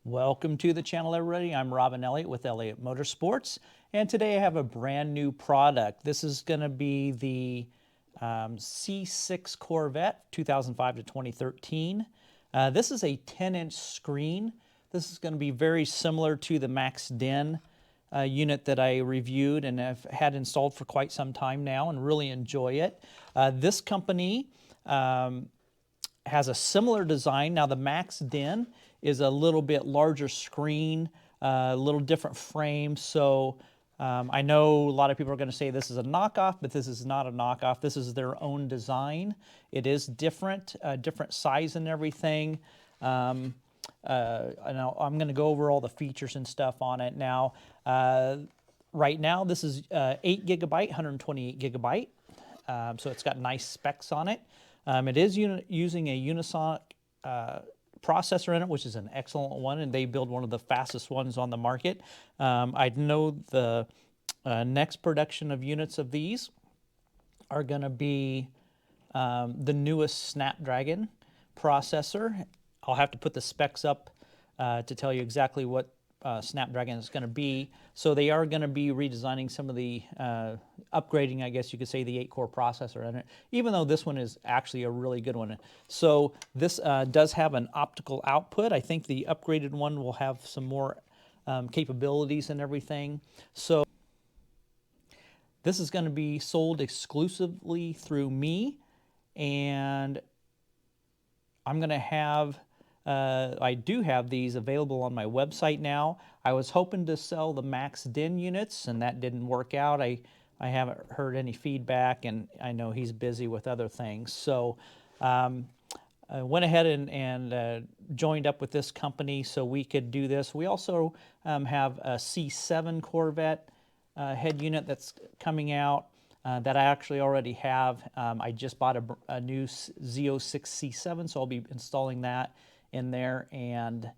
Welcome to the channel, everybody. I'm Robin Elliott with Elliott Motorsports, and today I have a brand new product. This is going to be the C6 Corvette 2005 to 2013. This is a 10-inch screen. This is going to be very similar to the Max Den unit that I reviewed and have had installed for quite some time now and really enjoy it. This company has a similar design. Now the Max Den is a little bit larger screen, a little different frame. So I know a lot of people are going to say this is a knockoff, but this is not a knockoff. This is their own design. It is different, different size and everything. And I'm going to go over all the features and stuff on it now. Right now, this is 8 gigabyte, 128 gigabyte. So it's got nice specs on it. It is using a Unisoc processor in it, which is an excellent one, and they build one of the fastest ones on the market. I know the next production of units of these are going to be the newest Snapdragon processor. I'll have to put the specs up to tell you exactly what Snapdragon is going to be. So they are going to be redesigning some of the, upgrading, I guess you could say, the 8-core processor in it, even though this one is actually a really good one. So this does have an optical output. I think the upgraded one will have some more capabilities and everything. So this is going to be sold exclusively through me, and I'm going to have I do have these available on my website now. I was hoping to sell the Max Den units, and that didn't work out. I haven't heard any feedback, and I know he's busy with other things. So I went ahead and joined up with this company so we could do this. We also have a C7 Corvette head unit that's coming out that I actually already have. I just bought a new Z06 C7, so I'll be installing that in there and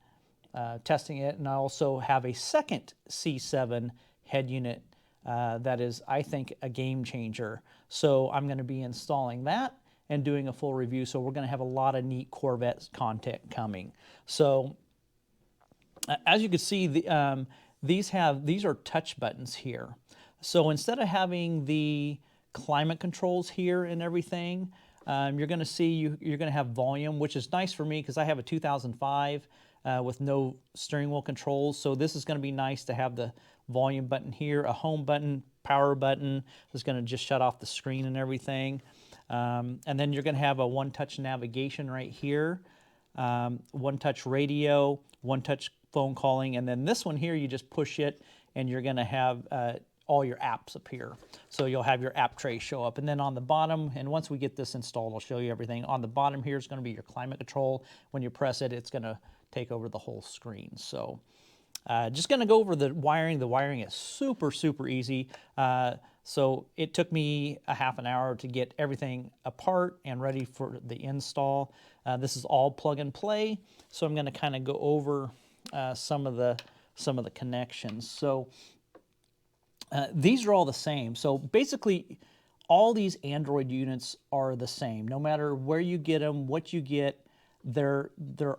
testing it. And I also have a second C7 head unit that is, I think, a game changer. So I'm going to be installing that and doing a full review. So we're going to have a lot of neat Corvette content coming. So as you can see, these are touch buttons here. So instead of having the climate controls here and everything, you're going to see you're going to have volume, which is nice for me because I have a 2005 with no steering wheel controls. So this is going to be nice to have the volume button here, a home button, power button. It's going to just shut off the screen and everything. And then you're going to have a one-touch navigation right here, one-touch radio, one-touch phone calling, and then this one here, you just push it, and you're going to have all your apps appear. So you'll have your app tray show up. And then on the bottom, and once we get this installed, I'll show you everything. On the bottom here is going to be your climate control. When you press it, it's going to take over the whole screen. So just going to go over the wiring. The wiring is super, super easy. So it took me a half an hour to get everything apart and ready for the install. This is all plug and play. So I'm going to kind of go over some of the connections. So these are all the same. So basically, all these Android units are the same. No matter where you get them, what you get, they're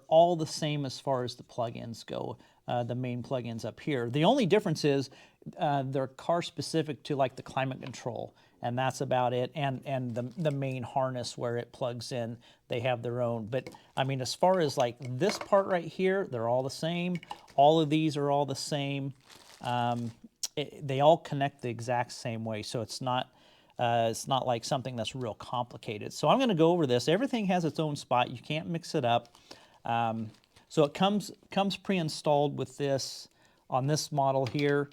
all the same as far as the plugins go. The main plugins up here. The only difference is they're car specific to like the climate control, and that's about it. And the main harness where it plugs in, they have their own. But I mean, as far as like this part right here, they're all the same. All of these are all the same. They all connect the exact same way, so it's not like something that's real complicated. So I'm going to go over this. Everything has its own spot. You can't mix it up. So it comes pre-installed with this on this model here.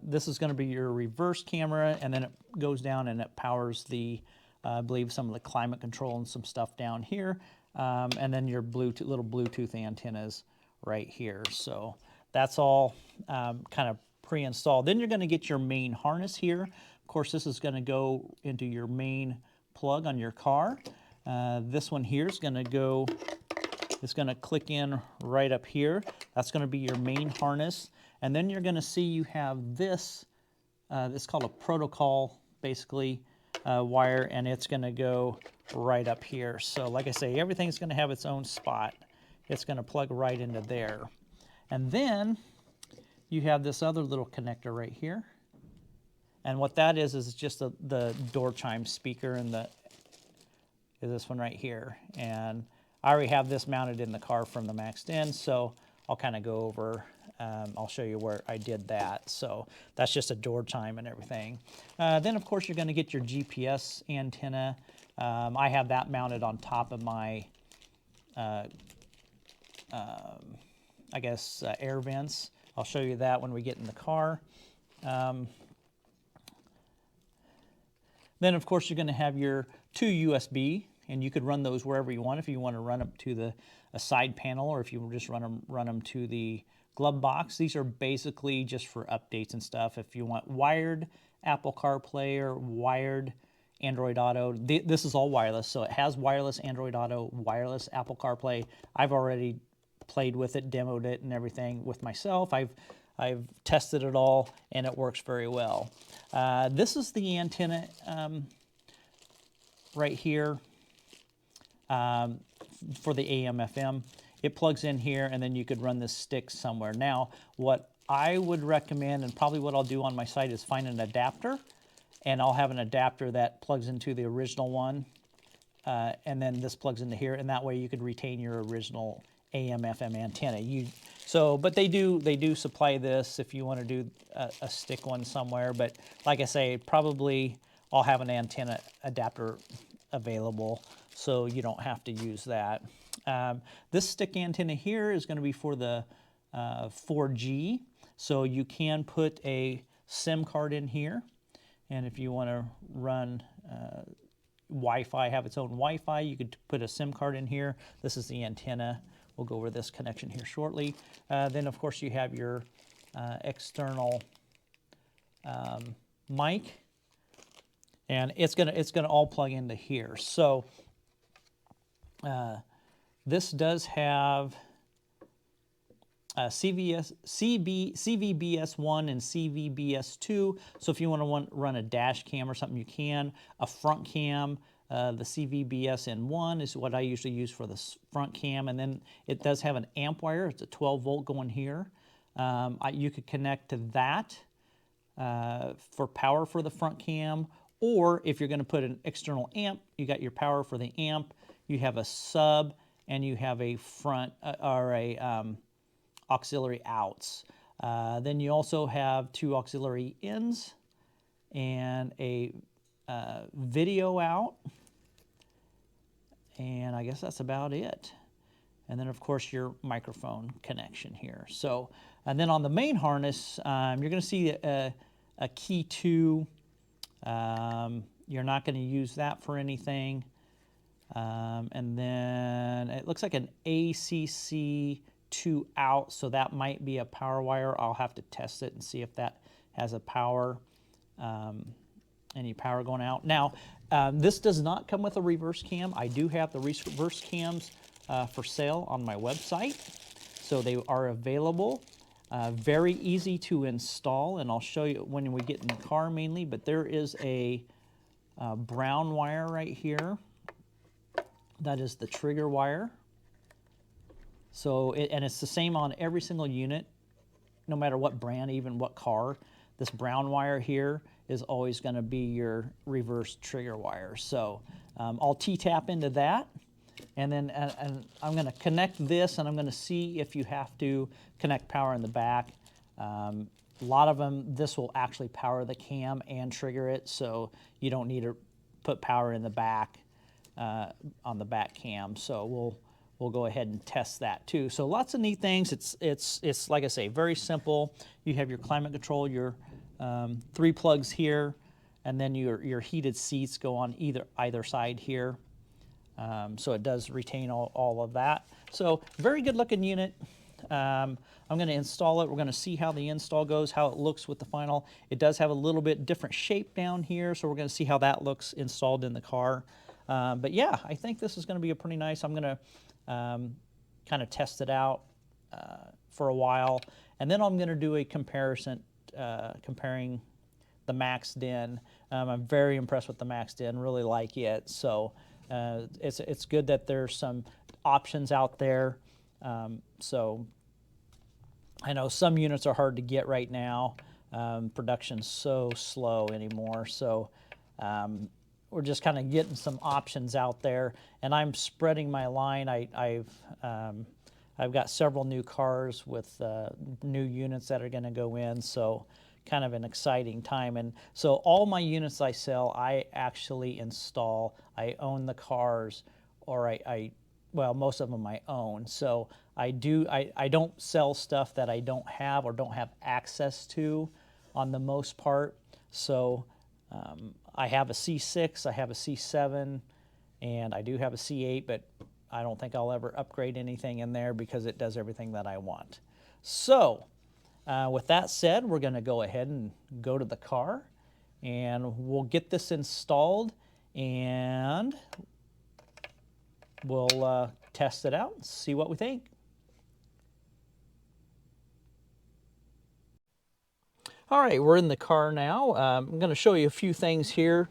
This is going to be your reverse camera, and then it goes down and it powers the, I believe, some of the climate control and some stuff down here, and then your little Bluetooth antennas right here. So that's all kind of pre-installed. Then you're going to get your main harness here. Of course, this is going to go into your main plug on your car. This one here is going to go, it's going to click in right up here. That's going to be your main harness. And then you're going to see you have this, it's called a protocol, basically, wire, and it's going to go right up here. So like I say, everything's going to have its own spot. It's going to plug right into there. And then you have this other little connector right here. And what that is just the door chime speaker and this one right here. And I already have this mounted in the car from the maxed in, so I'll kind of go over, I'll show you where I did that. So that's just a door chime and everything. Then of course you're going to get your GPS antenna. I have that mounted on top of my, I guess, air vents. I'll show you that when we get in the car. Then of course you're going to have your two USB, and you could run those wherever you want. If you want to run them to a side panel, or if you just run them to the glove box. These are basically just for updates and stuff. If you want wired Apple CarPlay or wired Android Auto, this is all wireless. So it has wireless Android Auto, wireless Apple CarPlay. I've already played with it, demoed it and everything with myself. I've tested it all, and it works very well. This is the antenna right here for the AM/FM. It plugs in here, and then you could run this stick somewhere. Now, what I would recommend, and probably what I'll do on my site, is find an adapter, and I'll have an adapter that plugs into the original one, and then this plugs into here, and that way you could retain your original AM/FM antenna. But they do supply this if you want to do a stick one somewhere. But like I say, probably I'll have an antenna adapter available, so you don't have to use that. This stick antenna here is going to be for the 4G, so you can put a SIM card in here, and if you want to run Wi-Fi, have its own Wi-Fi, you could put a SIM card in here. This is the antenna. We'll go over this connection here shortly. Then of course you have your external mic, and it's gonna all plug into here. So this does have CVBS1 and CVBS2. So if you want to run a dash cam or something, you can. A front cam, the CVBS-N1 is what I usually use for the front cam, and then it does have an amp wire. It's a 12 volt going here. You could connect to that for power for the front cam, or if you're going to put an external amp, you got your power for the amp, you have a sub, and you have a front or a auxiliary outs. Then you also have two auxiliary ins and a video out, and I guess that's about it. And then of course your microphone connection here. So, and then on the main harness, you're going to see a key 2. You're not going to use that for anything. And then it looks like an ACC2 out, so that might be a power wire. I'll have to test it and see if that has a power, any power going out. Now, this does not come with a reverse cam. I do have the reverse cams for sale on my website, so they are available. Very easy to install, and I'll show you when we get in the car mainly, but there is a brown wire right here. That is the trigger wire. So, and it's the same on every single unit, no matter what brand, even what car. This brown wire here is always going to be your reverse trigger wire. So I'll T-tap into that, and then and I'm going to connect this, and I'm going to see if you have to connect power in the back. A lot of them, this will actually power the cam and trigger it, so you don't need to put power in the back on the back cam. So we'll go ahead and test that too. So lots of neat things. It's like I say, very simple. You have your climate control, your 3 plugs here, and then your heated seats go on either side here. So it does retain all of that. So very good looking unit. I'm going to install it. We're going to see how the install goes, how it looks with the final. It does have a little bit different shape down here, so we're going to see how that looks installed in the car. But yeah, I think this is going to be a pretty nice. I'm going to kind of test it out for a while, and then I'm going to do a comparison, comparing the maxed in. I'm very impressed with the maxed in, really like it. So it's good that there's some options out there. So I know some units are hard to get right now. Production's so slow anymore. So we're just kind of getting some options out there, and I'm spreading my line. I've got several new cars with new units that are going to go in, so kind of an exciting time. And so all my units I sell, I actually install. I own the cars, or well, most of them I own. So I don't sell stuff that I don't have or don't have access to on the most part. So I have a C6, I have a C7, and I do have a C8, but I don't think I'll ever upgrade anything in there because it does everything that I want. So with that said, we're going to go ahead and go to the car, and we'll get this installed, and we'll test it out and see what we think. All right, we're in the car now. I'm going to show you a few things here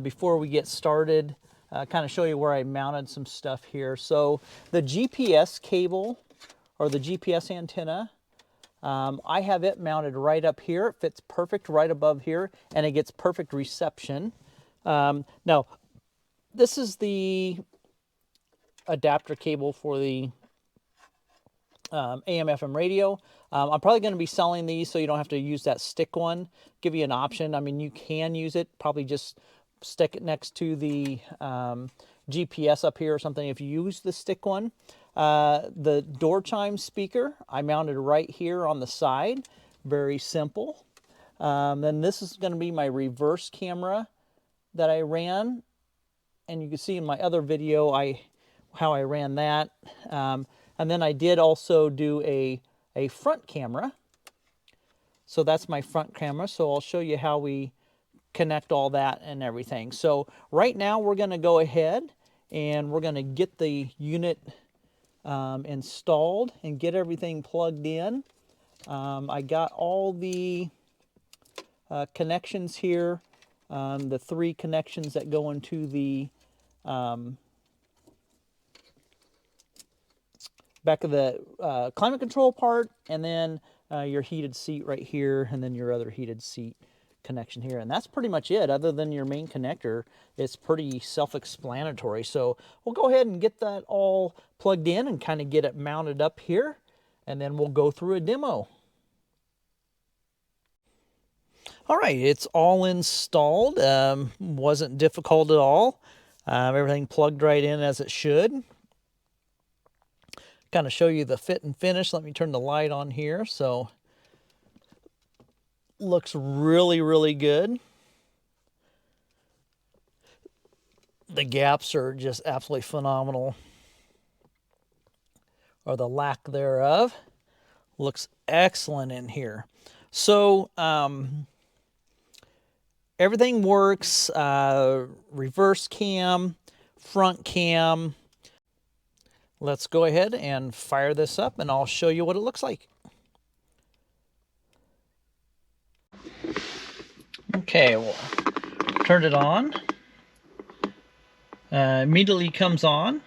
before we get started. Kind of show you where I mounted some stuff here. So the GPS cable, or the GPS antenna, I have it mounted right up here. It fits perfect right above here, and it gets perfect reception. Now, this is the adapter cable for the AM/FM radio. I'm probably going to be selling these so you don't have to use that stick one. Give you an option. I mean, you can use it. Probably just stick it next to the GPS up here or something if you use the stick one. The door chime speaker, I mounted right here on the side. Very simple. Then this is going to be my reverse camera that I ran. And you can see in my other video how I ran that. And then I did also do a front camera. So that's my front camera. So I'll show you how we connect all that and everything. So right now we're going to go ahead and we're going to get the unit installed and get everything plugged in. I got all the connections here, the 3 connections that go into the back of the climate control part, and then your heated seat right here, and then your other heated seat connection here. And that's pretty much it. Other than your main connector, it's pretty self-explanatory. So we'll go ahead and get that all plugged in and kind of get it mounted up here, and then we'll go through a demo. All right, it's all installed. Wasn't difficult at all. Everything plugged right in as it should. Kind of show you the fit and finish. Let me turn the light on here. So looks really, really good. The gaps are just absolutely phenomenal, or the lack thereof. Looks excellent in here. So everything works. Reverse cam, front cam. Let's go ahead and fire this up, and I'll show you what it looks like. Okay, well, turn it on. Immediately comes on.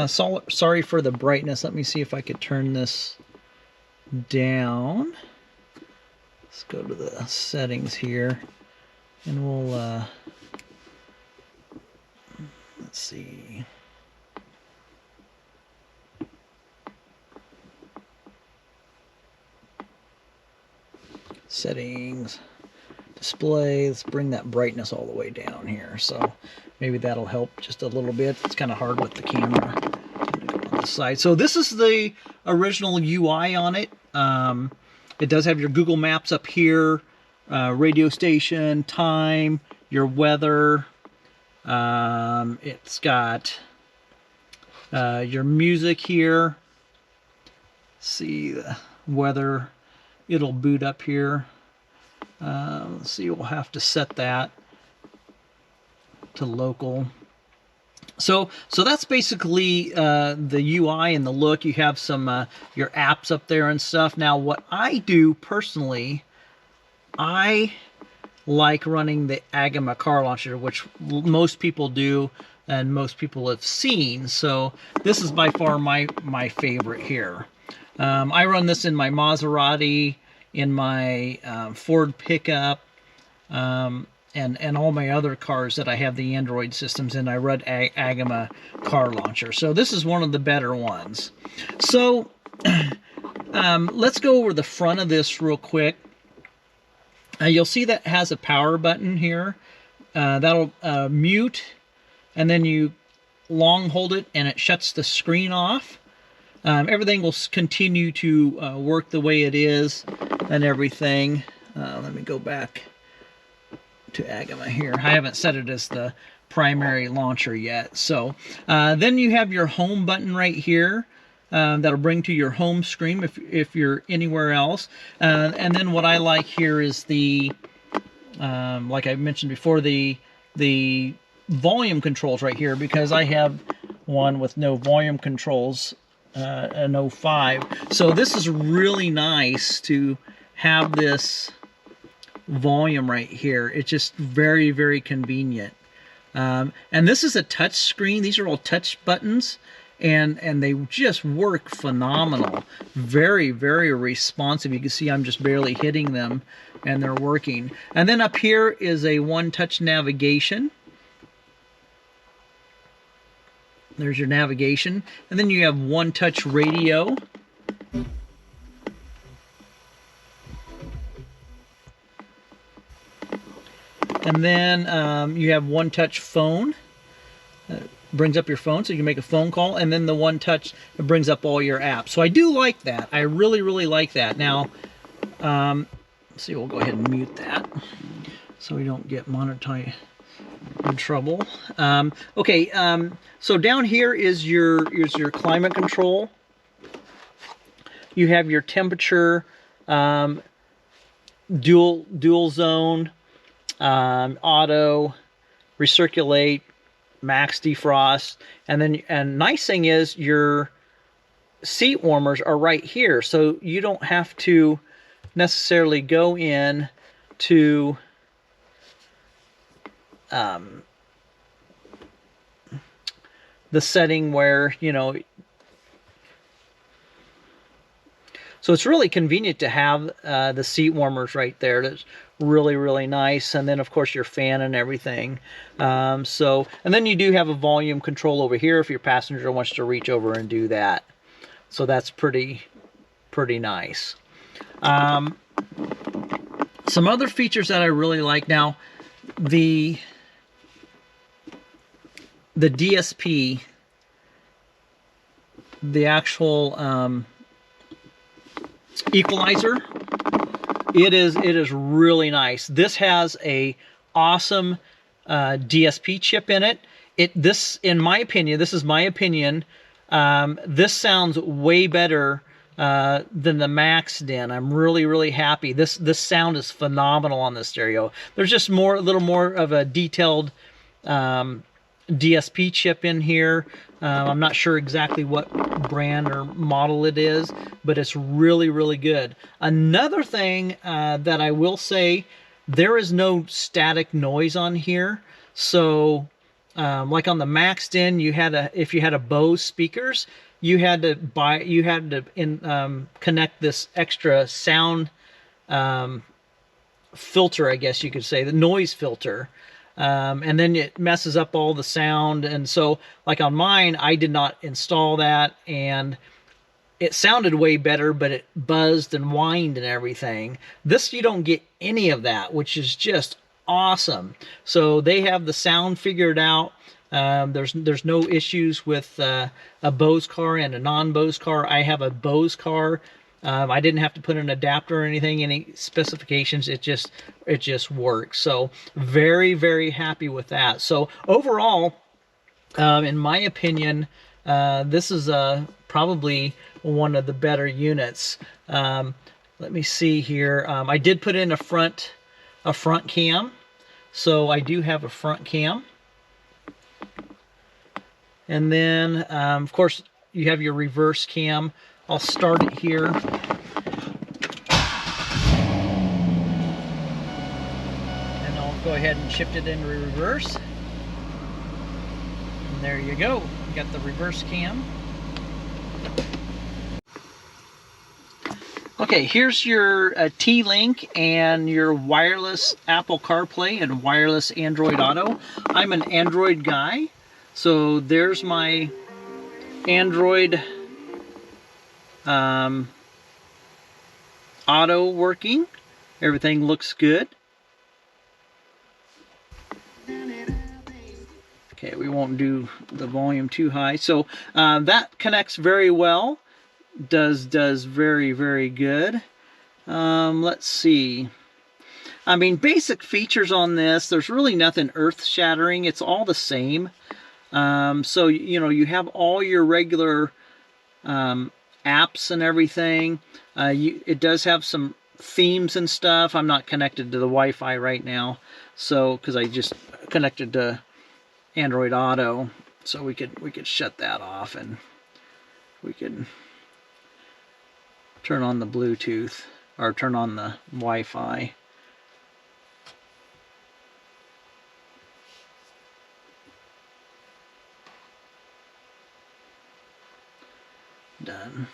Sorry for the brightness. Let me see if I could turn this down. Let's go to the settings here, and we'll, let's see. Settings, display. Let's bring that brightness all the way down here. So maybe that'll help just a little bit. It's kind of hard with the camera on the side. So this is the original UI on it. It does have your Google Maps up here, radio station, time, your weather. It's got your music here. See the weather. It'll boot up here. Let's see, we'll have to set that to local. So that's basically the UI and the look. You have some your apps up there and stuff. Now, what I do personally, I like running the Agama car launcher, which most people do. and most people have seen. So this is by far my favorite here. I run this in my Maserati, in my Ford pickup, and all my other cars that I have the Android systems in. I run Agama car launcher. So this is one of the better ones. So let's go over the front of this real quick. You'll see that it has a power button here. That'll mute, and then you long hold it and it shuts the screen off. Everything will continue to work the way it is and everything. Let me go back to Agama here. I haven't set it as the primary launcher yet. So then you have your home button right here. That'll bring to your home screen if you're anywhere else. And then what I like here is the, like I mentioned before, the volume controls right here, because I have one with no volume controls, an 05. So this is really nice to have this volume right here. It's just very, very convenient. And this is a touch screen. These are all touch buttons, and they just work phenomenal. Very, very responsive. You can see I'm just barely hitting them and they're working. And then up here is a one-touch navigation. There's your navigation. And then you have one-touch radio. And then you have one-touch phone. Brings up your phone, so you can make a phone call. And then the one-touch brings up all your apps. So I do like that. I really, really like that. Now, let's see, we'll go ahead and mute that so we don't get monetized in trouble. Okay, so down here is your climate control. You have your temperature, dual zone, auto, recirculate, max defrost, and nice thing is your seat warmers are right here, so you don't have to necessarily go in to the setting where, you know, so it's really convenient to have the seat warmers right there. That's really, really nice. And then of course your fan and everything. And then you do have a volume control over here if your passenger wants to reach over and do that. So that's pretty nice. Some other features that I really like now, the DSP, the actual equalizer, it is really nice. This has a awesome DSP chip in it. This, in my opinion, this is my opinion, this sounds way better than the Max DIN. I'm really, really happy. This sound is phenomenal on this stereo. There's just a little more of a detailed DSP chip in here. I'm not sure exactly what brand or model it is, but it's really, really good. Another thing that I will say, there is no static noise on here. So like on the Max DIN, if you had a Bose speakers, you had to connect this extra sound filter, I guess you could say, the noise filter. And then it messes up all the sound. And so like on mine, I did not install that, and it sounded way better, but it buzzed and whined and everything. This, you don't get any of that, which is just awesome. So they have the sound figured out. There's no issues with a Bose car and a non-Bose car. I have a Bose car. I didn't have to put an adapter or anything, any specifications. It just works. So very, very happy with that. So overall, in my opinion, this is probably one of the better units. Let me see here. I did put in a front cam, so I do have a front cam. And then, of course, you have your reverse cam. I'll start it here. And I'll go ahead and shift it into reverse. There you go. Got the reverse cam. Okay, here's your T-Link and your wireless Apple CarPlay and wireless Android Auto. I'm an Android guy, so there's my Android Auto working. Everything looks good. Okay, we won't do the volume too high. So that connects very well. Does very, very good. Let's see. I mean, basic features on this, there's really nothing earth-shattering. It's all the same. So, you know, you have all your regular apps and everything. It does have some themes and stuff. I'm not connected to the Wi-Fi right now, so because I just connected to Android Auto, so we could shut that off and we could turn on the Bluetooth or turn on the Wi-Fi. Done.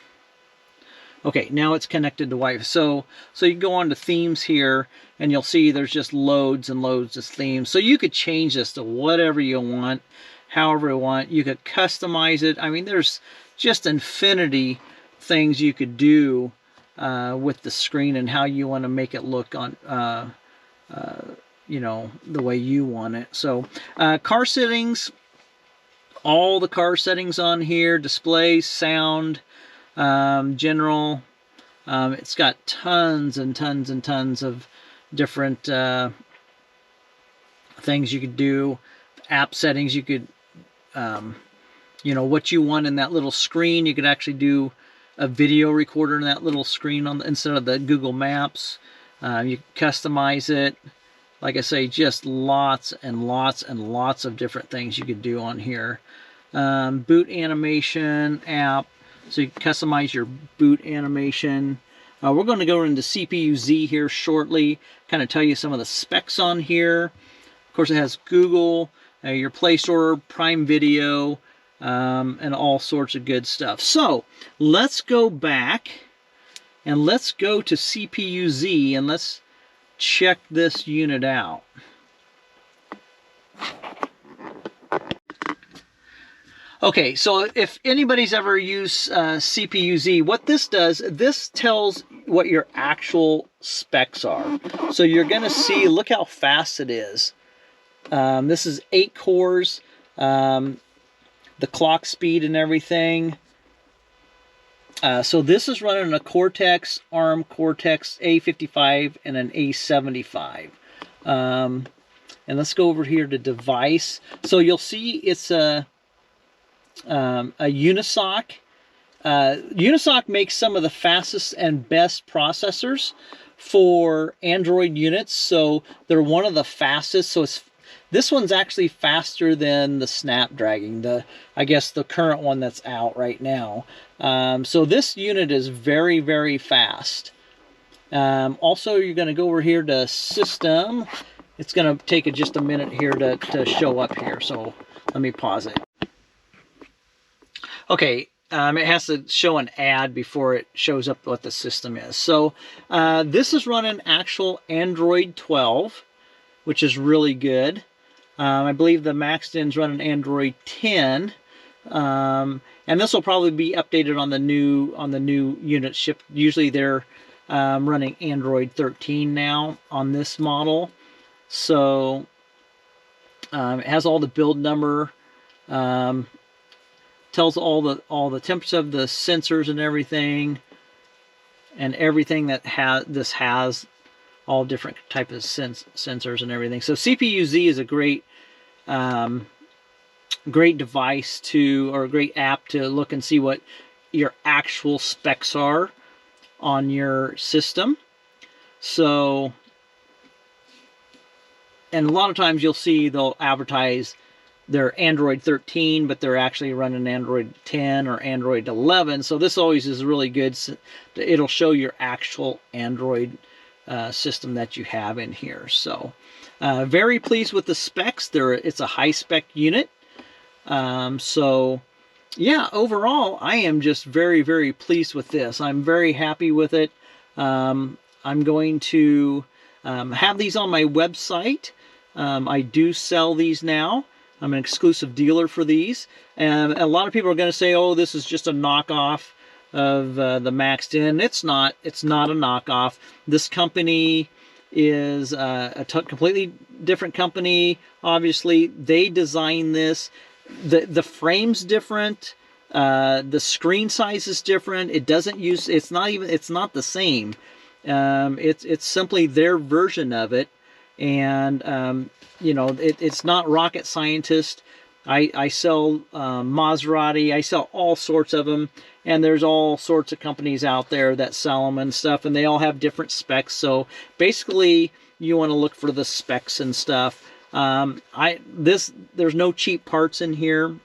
Okay, now it's connected to Wi-Fi. So you can go on to themes here, and you'll see there's just loads and loads of themes. So you could change this to whatever you want, however you want. You could customize it. I mean, there's just infinity things you could do with the screen and how you want to make it look on, you know, the way you want it. So car settings, all the car settings on here, display, sound, general. It's got tons and tons and tons of different things you could do. App settings, you could, you know, what you want in that little screen. You could actually do a video recorder in that little screen on instead of the Google Maps. You customize it. Like I say, just lots and lots and lots of different things you could do on here. Boot animation app, so you can customize your boot animation. We're going to go into CPU-Z here shortly, kind of tell you some of the specs on here. Of course, it has Google, your Play Store, Prime Video, and all sorts of good stuff. So let's go back and let's go to CPU-Z and let's check this unit out. Okay, so if anybody's ever used CPU-Z, what this does, this tells what your actual specs are. So you're going to see, look how fast it is. This is 8 cores, the clock speed and everything. So this is running a Cortex, ARM Cortex A55 and an A75. And let's go over here to device. So you'll see it's a Unisoc. Unisoc makes some of the fastest and best processors for Android units, so they're one of the fastest. So this one's actually faster than the Snapdragon, I guess the current one that's out right now. So this unit is very, very fast. Also, you're going to go over here to System. It's going to take just a minute here to show up here, so let me pause it. Okay, it has to show an ad before it shows up what the system is. So this is running actual Android 12, which is really good. I believe the maxed-in's running Android 10, and this will probably be updated on the new unit shipped. Usually they're running Android 13 now on this model. So it has all the build number. Tells all the temperature of the sensors and everything that this has all different types of sensors and everything. So CPU-Z is a great great device or a great app to look and see what your actual specs are on your system. So, and a lot of times you'll see they'll advertise they're Android 13, but they're actually running Android 10 or Android 11. So this always is really good. It'll show your actual Android system that you have in here. So very pleased with the specs. It's a high spec unit. So yeah, overall, I am just very, very pleased with this. I'm very happy with it. I'm going to have these on my website. I do sell these now. I'm an exclusive dealer for these. And a lot of people are going to say, oh, this is just a knockoff of the Maxed In. It's not. It's not a knockoff. This company is a completely different company. Obviously, they designed this. The frame's different. The screen size is different. It doesn't use. It's not the same. It's simply their version of it, and you know, it's not rocket scientist. I sell Maserati. I sell all sorts of them, and there's all sorts of companies out there that sell them and stuff, and they all have different specs. So basically, you want to look for the specs and stuff. There's no cheap parts in here.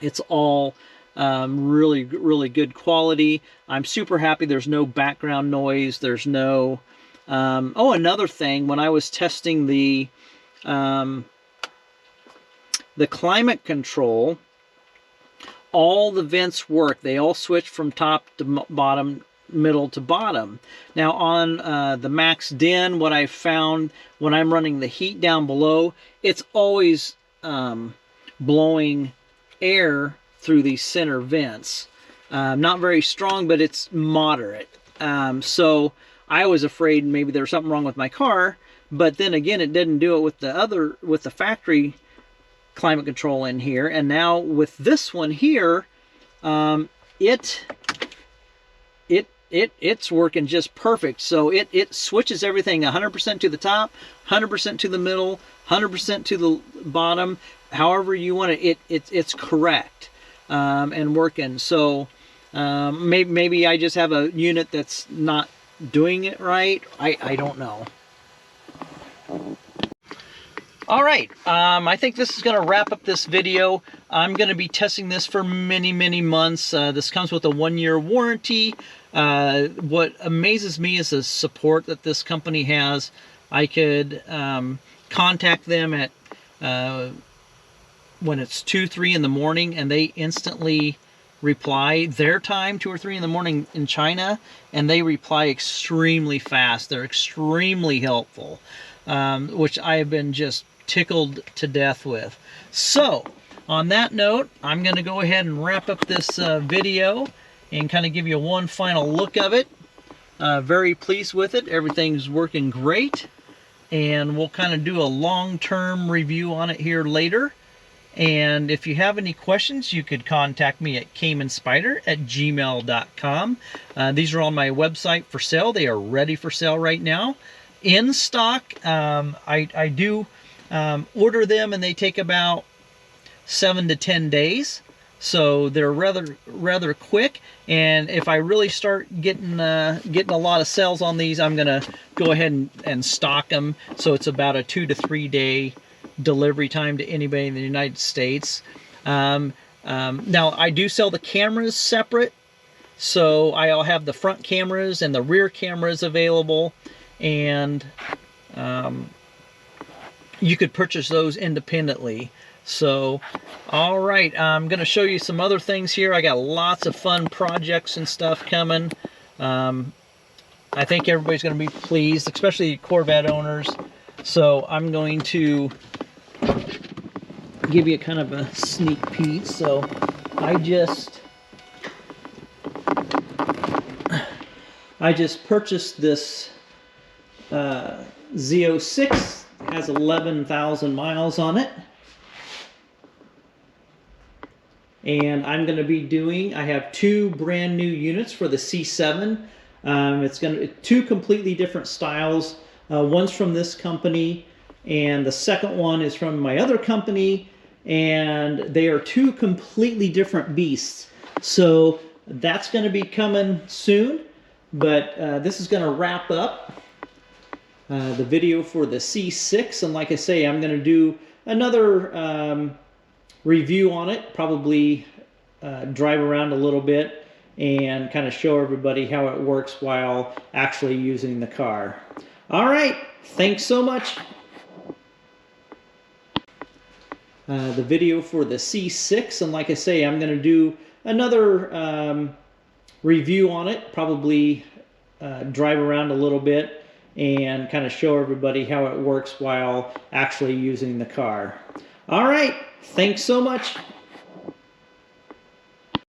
It's all really, really good quality. I'm super happy. There's no background noise. There's no... oh, another thing, when I was testing the climate control, all the vents work. They all switch from top to bottom, middle to bottom. Now on the Maxed In, what I found when I'm running the heat down below, it's always blowing air through these center vents. Not very strong, but it's moderate. So I was afraid maybe there was something wrong with my car, but then again, it didn't do it with the factory climate control in here. And now with this one here, it's working just perfect. So it switches everything 100% to the top, 100% to the middle, 100% to the bottom. However you want it, it's correct and working. So maybe I just have a unit that's not doing it right. I don't know. All right, I think this is going to wrap up this video. I'm going to be testing this for many, many months. This comes with a 1-year warranty. What amazes me is the support that this company has. I could contact them at when it's 2, 3 in the morning, and they instantly reply. Their time, 2 or 3 in the morning in China, and they reply extremely fast. They're extremely helpful, which I have been just tickled to death with. So on that note, I'm going to go ahead and wrap up this video and kind of give you one final look of it. Very pleased with it. Everything's working great, and we'll kind of do a long-term review on it here later. And if you have any questions, you could contact me at Caymanspyder@gmail.com. These are on my website for sale. They are ready for sale right now. In stock, I do order them, and they take about 7 to 10 days. So they're rather quick. And if I really start getting a lot of sales on these, I'm going to go ahead and stock them. So it's about a 2 to 3 day delivery time to anybody in the United States. Now I do sell the cameras separate, so I'll have the front cameras and the rear cameras available, and you could purchase those independently. So all right, I'm going to show you some other things here. I got lots of fun projects and stuff coming. I think everybody's going to be pleased, especially Corvette owners. So I'm going to give you kind of a sneak peek. So I just purchased this Z06. It has 11,000 miles on it. And I'm going to be doing, I have 2 brand new units for the C7. It's going to 2 completely different styles. One's from this company, and the second one is from my other company, and they are 2 completely different beasts. So that's going to be coming soon, but this is going to wrap up the video for the C6, and like I say, I'm going to do another review on it, probably drive around a little bit and kind of show everybody how it works while actually using the car. All right, thanks so much. the video for the C6, and like I say, I'm going to do another review on it, probably drive around a little bit and kind of show everybody how it works while actually using the car. All right, thanks so much.